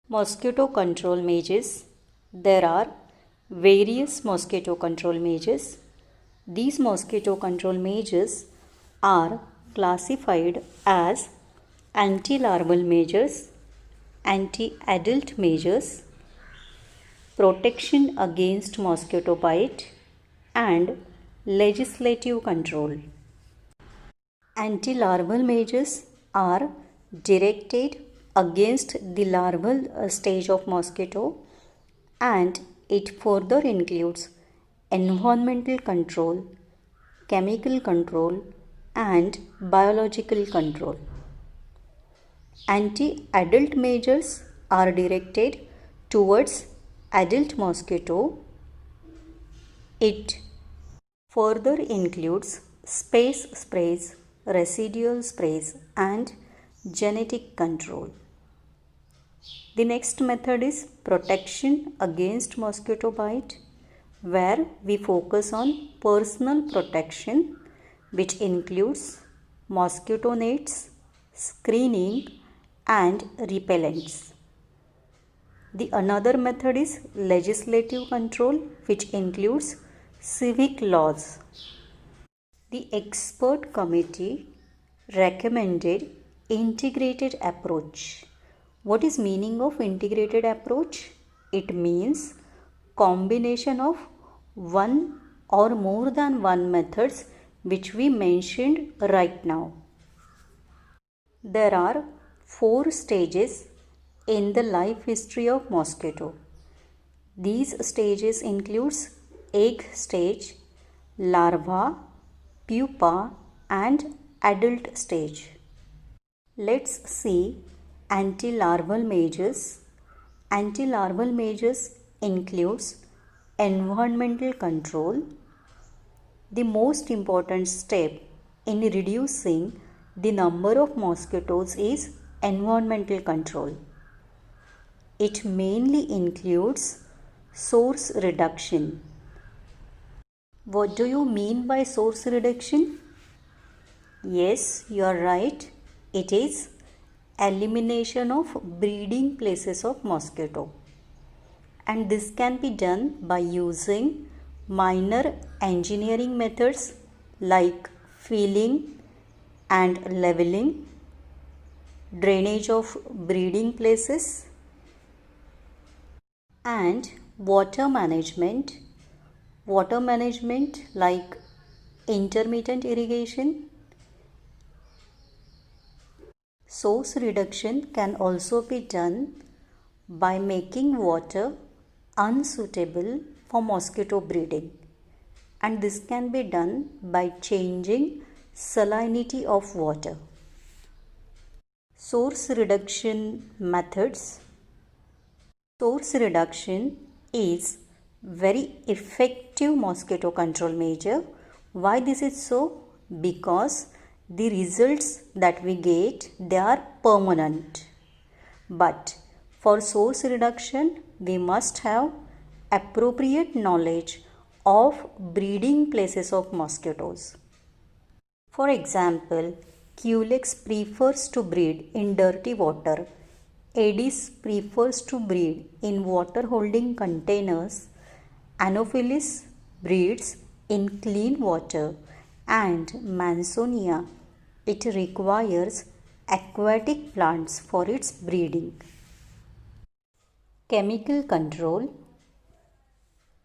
Mosquito control measures. There are various mosquito control measures. These mosquito control measures are classified as anti-larval measures, anti-adult measures, protection against mosquito bite, and legislative control. Anti-larval measures are directed against the larval stage of mosquito, and it further includes environmental control, chemical control, and biological control. Anti-adult measures are directed towards adult mosquito. It further includes space sprays, residual sprays, and genetic control. The next method is protection against mosquito bite, where we focus on personal protection, which includes mosquito nets, screening, and repellents. The another method is legislative control, which includes civic laws. The expert committee recommended integrated approach. What is meaning of integrated approach? It means combination of one or more than one methods which we mentioned right now. There are 4 stages in the life history of mosquito. These stages includes egg stage, larva, pupa, and adult stage. Let's see anti-larval measures. Anti-larval measures includes environmental control. The most important step in reducing the number of mosquitoes is environmental control. It mainly includes source reduction. What do you mean by source reduction? Yes, you are right. It is elimination of breeding places of mosquito. And this can be done by using minor engineering methods like filling and leveling, drainage of breeding places, and water management. Water management like intermittent irrigation. Source reduction can also be done by making water unsuitable for mosquito breeding, and this can be done by changing salinity of water. Source reduction methods. Source reduction is very effective mosquito control measure. Why this is so? Because the results that we get, they are permanent. But for source reduction, we must have appropriate knowledge of breeding places of mosquitoes. For example, Culex prefers to breed in dirty water. Aedes prefers to breed in water holding containers. Anopheles breeds in clean water, and Mansonia, it requires aquatic plants for its breeding. Chemical control.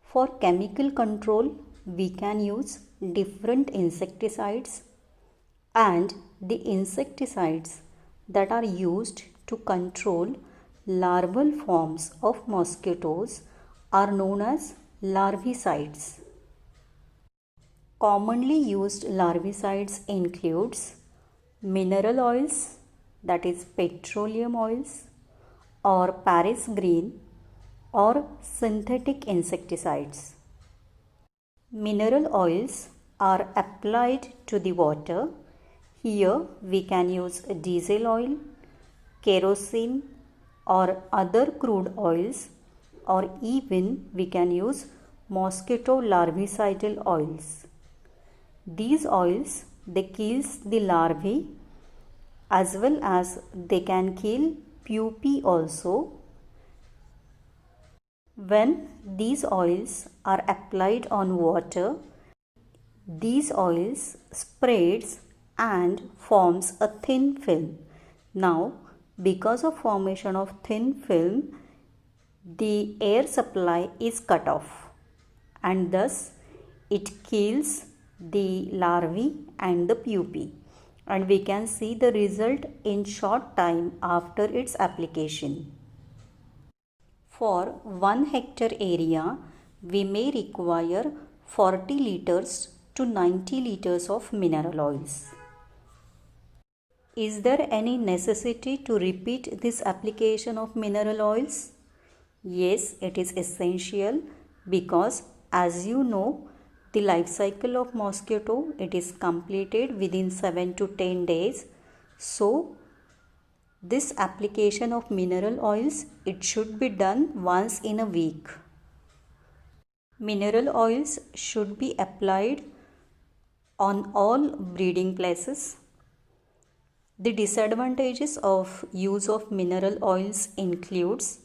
For chemical control, we can use different insecticides, and the insecticides that are used to control larval forms of mosquitoes are known as larvicides. Commonly used larvicides includes mineral oils, that is petroleum oils, or Paris green, or synthetic insecticides. Mineral oils are applied to the water. Here we can use diesel oil, kerosene, or other crude oils, or even we can use mosquito larvicidal oils. These oils, they kills the larvae, as well as they can kill pupae also. When these oils are applied on water, these oils spreads and forms a thin film. Now, because of formation of thin film, the air supply is cut off and thus it kills the larvae and the pupae, and we can see the result in short time after its application. For 1 hectare area, we may require 40 liters to 90 liters of mineral oils. Is there any necessity to repeat this application of mineral oils? Yes, it is essential because, as you know, the life cycle of mosquito, it is completed within 7 to 10 days. So, this application of mineral oils, it should be done once in a week. Mineral oils should be applied on all breeding places. The disadvantages of use of mineral oils includes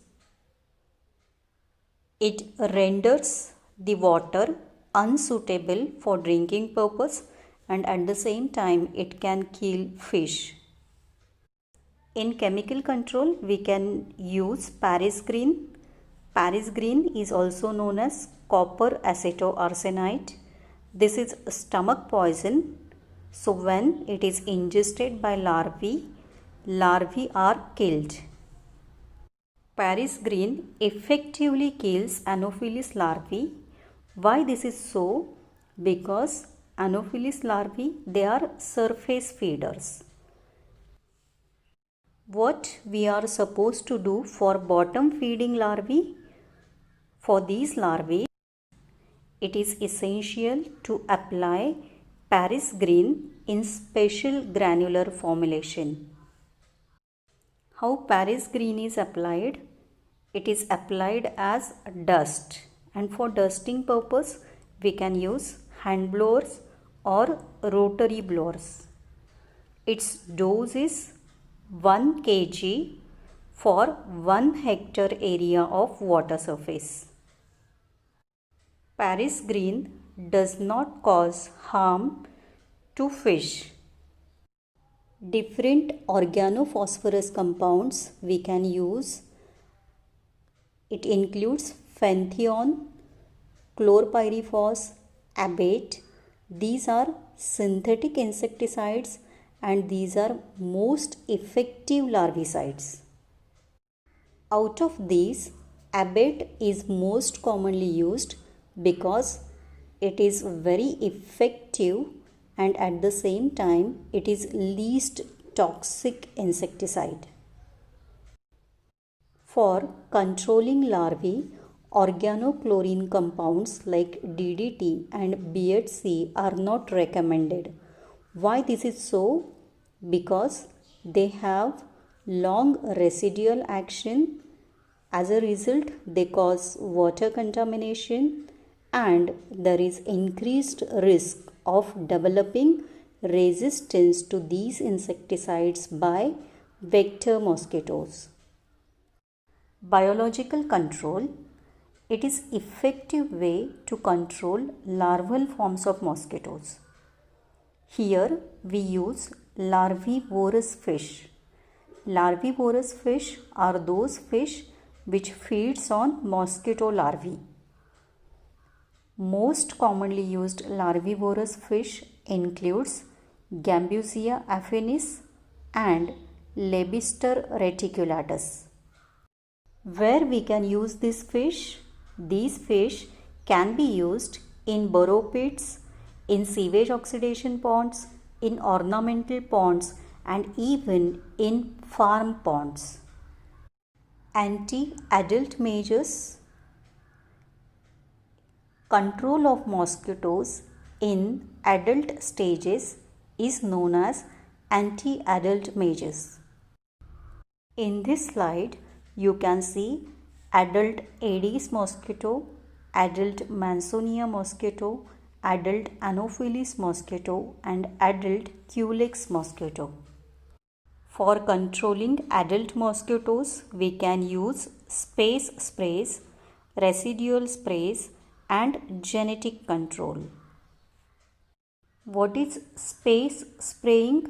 it renders the water unsuitable for drinking purpose, and at the same time it can kill fish. In chemical control, we can use Paris green. Paris green is also known as copper acetoarsenite. This is stomach poison. So when it is ingested by larvae are killed. Paris green effectively kills Anopheles larvae. Why this is so? Because Anopheles larvae, they are surface feeders. What we are supposed to do for bottom feeding larvae? For these larvae, it is essential to apply Paris green in special granular formulation. How Paris green is applied? It is applied as dust, and for dusting purpose we can use hand blowers or rotary blowers. Its dose is 1 kg for 1 hectare area of water surface. Paris green does not cause harm to fish. Different organophosphorus compounds we can use. It includes phentheon, chlorpyrifos, abate. These are synthetic insecticides and these are most effective larvicides. Out of these, abate is most commonly used because it is very effective and at the same time it is least toxic insecticide. For controlling larvae, organochlorine compounds like DDT and BHC are not recommended. Why this is so? Because they have long residual action. As a result, they cause water contamination and there is increased risk of developing resistance to these insecticides by vector mosquitoes. Biological control. It is effective way to control larval forms of mosquitoes. Here we use larvivorous fish. Larvivorous fish are those fish which feeds on mosquito larvae. Most commonly used larvivorous fish includes Gambusia affinis and Lebister reticulatus. Where we can use this fish? These fish can be used in burrow pits, in sewage oxidation ponds, in ornamental ponds and even in farm ponds. Anti-adult measures. Control of mosquitoes in adult stages is known as anti-adult measures. In this slide, you can see adult Aedes mosquito, adult Mansonia mosquito, adult Anopheles mosquito and adult Culex mosquito. For controlling adult mosquitoes, we can use space sprays residual sprays, and genetic control. What is space spraying?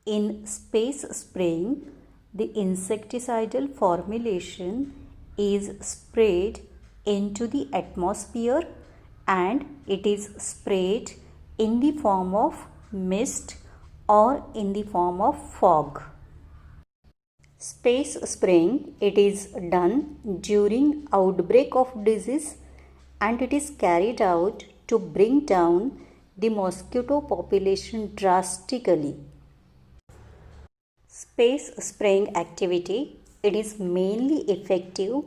In space spraying, the insecticidal formulation is sprayed into the atmosphere and it is sprayed in the form of mist or in the form of fog. Space spraying, it is done during outbreak of disease and it is carried out to bring down the mosquito population drastically. Space spraying activity, it is mainly effective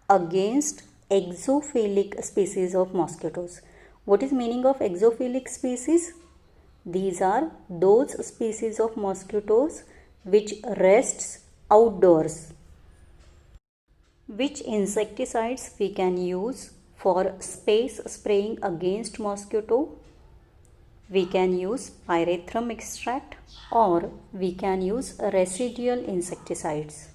against exophilic species of mosquitoes. What is meaning of exophilic species? These are those species of mosquitoes which rests outdoors. Which insecticides we can use for space spraying against mosquito? We can use pyrethrum extract or we can use residual insecticides.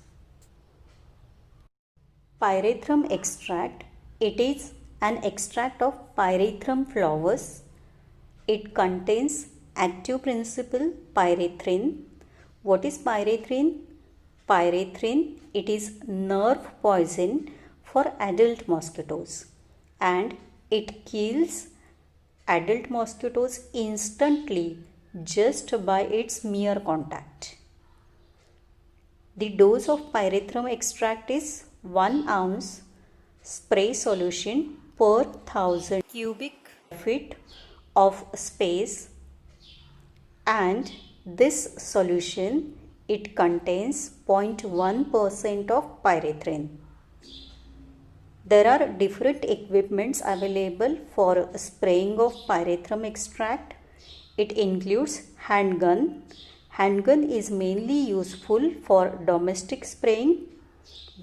Pyrethrum extract, it is an extract of pyrethrum flowers. It contains active principle pyrethrin. What is pyrethrin? Pyrethrin, it is nerve poison for adult mosquitoes and it kills adult mosquitoes instantly just by its mere contact. The dose of pyrethrum extract is 1 ounce spray solution per 1000 cubic feet of space, and this solution, it contains 0.1% of pyrethrin. There are different equipments available for spraying of pyrethrum extract. It includes handgun. Handgun is mainly useful for domestic spraying,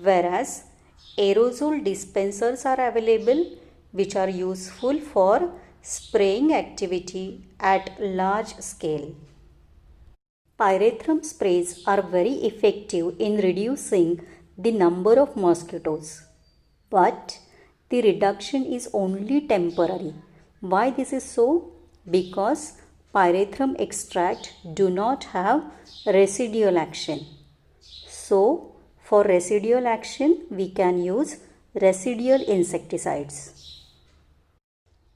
whereas aerosol dispensers are available which are useful for spraying activity at large scale. Pyrethrum sprays are very effective in reducing the number of mosquitoes. But the reduction is only temporary. Why this is so? Because pyrethrum extract do not have residual action. So, for residual action, we can use residual insecticides.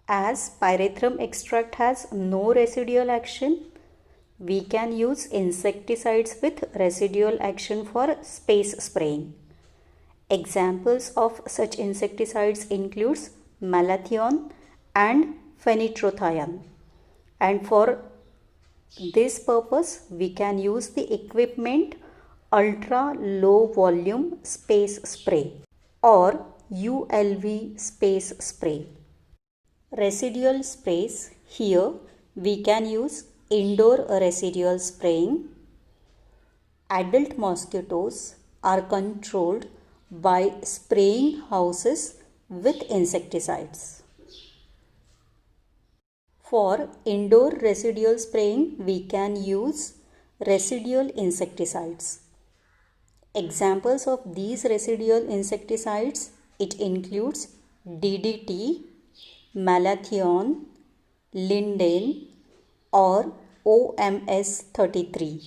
As pyrethrum extract has no residual action, we can use insecticides with residual action for space spraying. Examples of such insecticides includes malathion and phenitrophthion. And for this purpose, we can use the equipment ultra low volume space spray or ULV space spray. Residual sprays, here we can use indoor residual spraying. Adult mosquitoes are controlled by spraying houses with insecticides. For indoor residual spraying, we can use residual insecticides. Examples of these residual insecticides, it includes DDT, malathion, linden or OMS-33.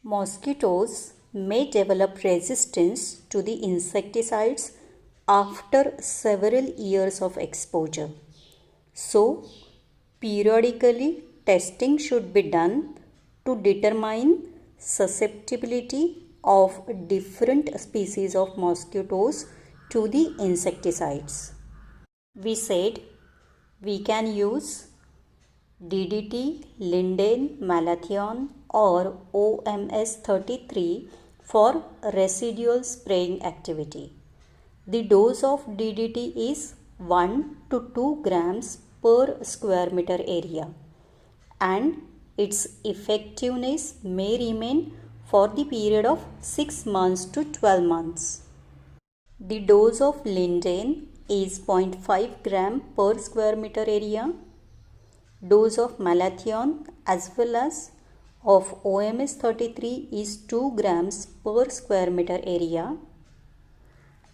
Mosquitoes may develop resistance to the insecticides after several years of exposure. So, periodically testing should be done to determine susceptibility of different species of mosquitoes to the insecticides. We said we can use DDT, linden, malathion or OMS-33 for residual spraying activity. The dose of DDT is 1 to 2 grams per square meter area and its effectiveness may remain for the period of 6 months to 12 months. The dose of linden is 0.5 gram per square meter area. Dose of malathion as well as of OMS-33 is 2 grams per square meter area,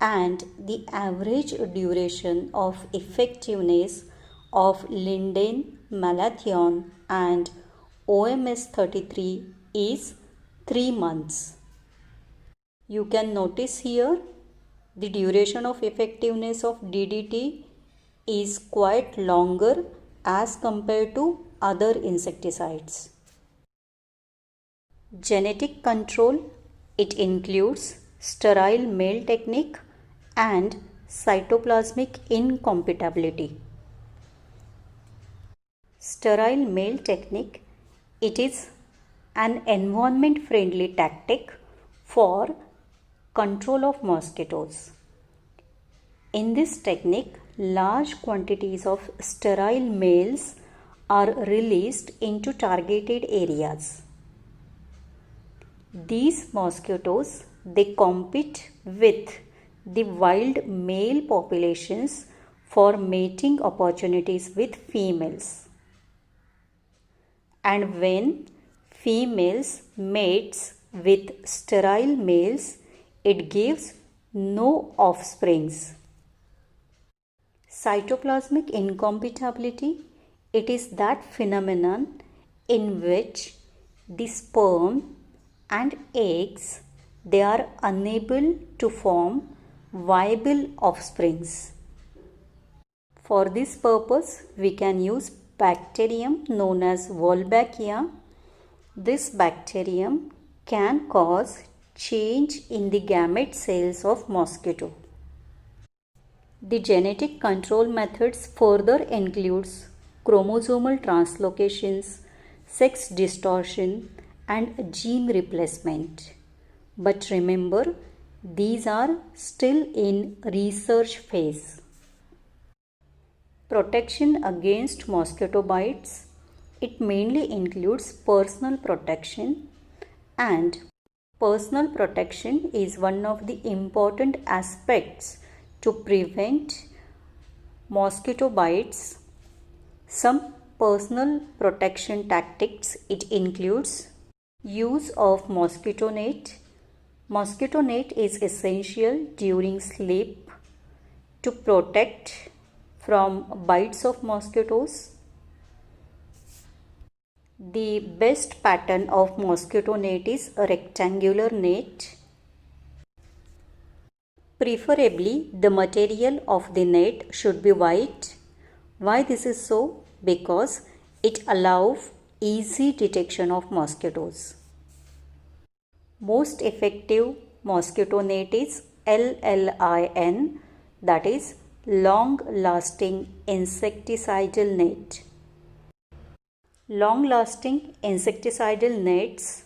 and the average duration of effectiveness of Linden, Malathion and OMS 33 is 3 months. You can notice here the duration of effectiveness of DDT is quite longer as compared to other insecticides. Genetic control, it includes sterile male technique and cytoplasmic incompatibility. Sterile male technique, it is an environment friendly tactic for control of mosquitoes. In this technique, large quantities of sterile males are released into targeted areas. These mosquitoes, they compete with the wild male populations for mating opportunities with females. And when females mates with sterile males, it gives no offsprings. Cytoplasmic incompatibility, it is that phenomenon in which the sperm and eggs, they are unable to form viable offsprings. For this purpose, we can use bacterium known as Wolbachia. This bacterium can cause change in the gamete cells of mosquito. The genetic control methods further includes chromosomal translocations, sex distortion and gene replacement. But remember, these are still in research phase. Protection against mosquito bites, it mainly includes personal protection, and personal protection is one of the important aspects to prevent mosquito bites. Some personal protection tactics, it includes use of mosquito net. Mosquito net is essential during sleep to protect from bites of mosquitoes. The best pattern of mosquito net is a rectangular net. Preferably, the material of the net should be white. Why this is so? Because it allows easy detection of mosquitoes. Most effective mosquito net is LLIN, that is long lasting insecticidal net. Long lasting insecticidal nets,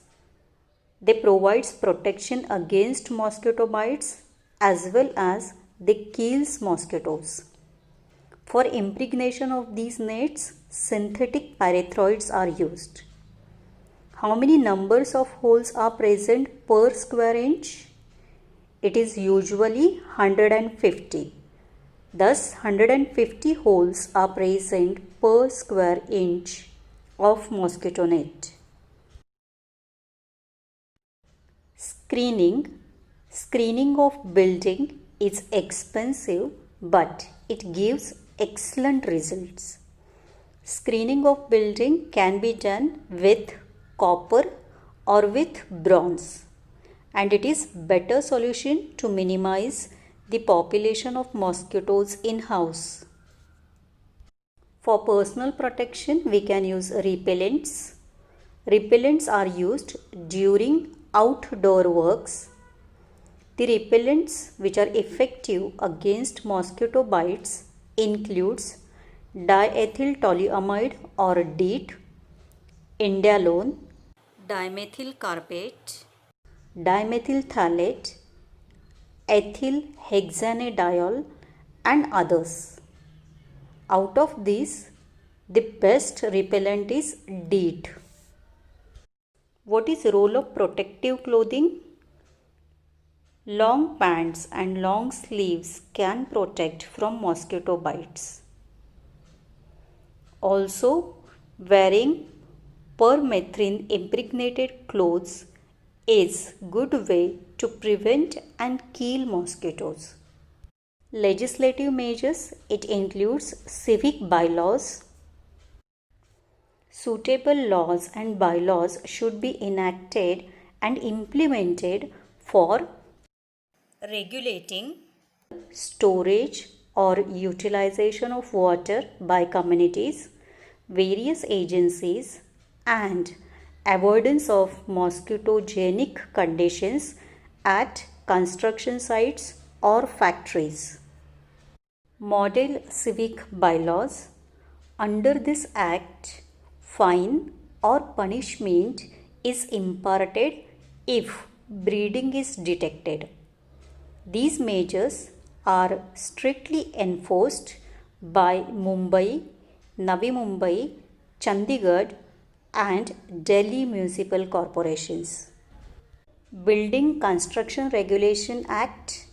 they provides protection against mosquito bites as well as they kills mosquitoes. For impregnation of these nets, synthetic pyrethroids are used. How many numbers of holes are present per square inch? It is usually 150. Thus, 150 holes are present per square inch of mosquito net. Screening of building is expensive, but it gives excellent results. Screening of building can be done with copper or with bronze, and it is better solution to minimize the population of mosquitoes in house. For personal protection, we can use repellents. Repellents are used during outdoor works. The repellents which are effective against mosquito bites includes diethyl toluamide or DEET, indalone, dimethyl carpate, dimethyl phthalate, ethyl hexanediol and others. Out of these, the best repellent is DEET. What is the role of protective clothing? Long pants and long sleeves can protect from mosquito bites. Also, wearing permethrin impregnated clothes is good way to prevent and kill mosquitoes. Legislative measures, it includes civic bylaws. Suitable laws and bylaws should be enacted and implemented for regulating storage or utilization of water by communities, various agencies, and avoidance of mosquitogenic conditions at construction sites or factories. Model civic bylaws. Under this act, fine or punishment is imparted if breeding is detected. These measures are strictly enforced by Mumbai, Navi Mumbai, Chandigarh, and Delhi municipal corporations. Building Construction Regulation Act.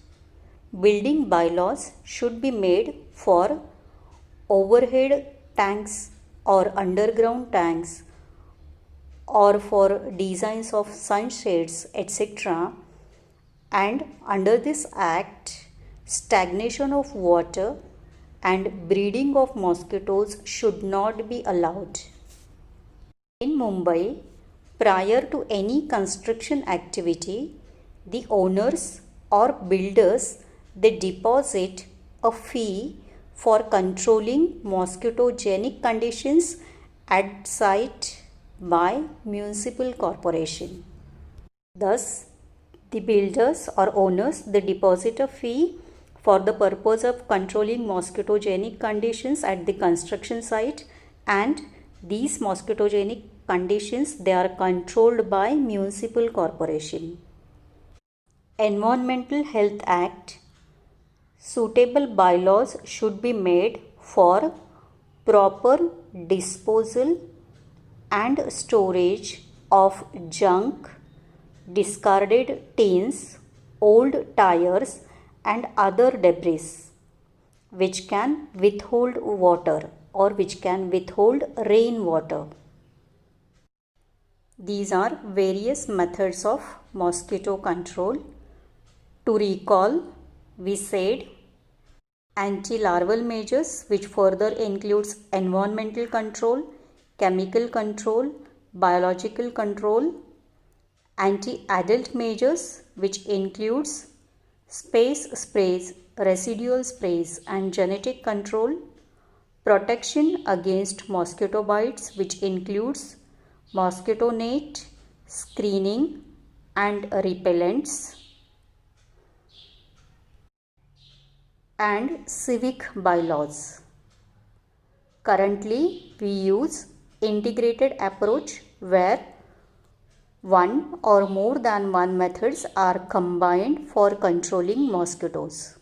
Building bylaws should be made for overhead tanks or underground tanks or for designs of sunshades, etc. And under this act, stagnation of water and breeding of mosquitoes should not be allowed. In Mumbai, prior to any construction activity, the owners or builders, they deposit a fee for controlling mosquitogenic conditions at site by municipal corporation. Thus, the builders or owners, they deposit a fee for the purpose of controlling mosquitogenic conditions at the construction site, and these mosquitogenic conditions, they are controlled by municipal corporation. Environmental Health Act. Suitable bylaws should be made for proper disposal and storage of junk, discarded tins, old tires, and other debris which can withhold water or which can withhold rainwater. These are various methods of mosquito control. To recall, we said anti-larval measures, which further includes environmental control, chemical control, biological control. Anti-adult measures, which includes space sprays, residual sprays, and genetic control. Protection against mosquito bites, which includes mosquito net, screening, and repellents. And civic bylaws. Currently, we use integrated approach where one or more than one methods are combined for controlling mosquitoes.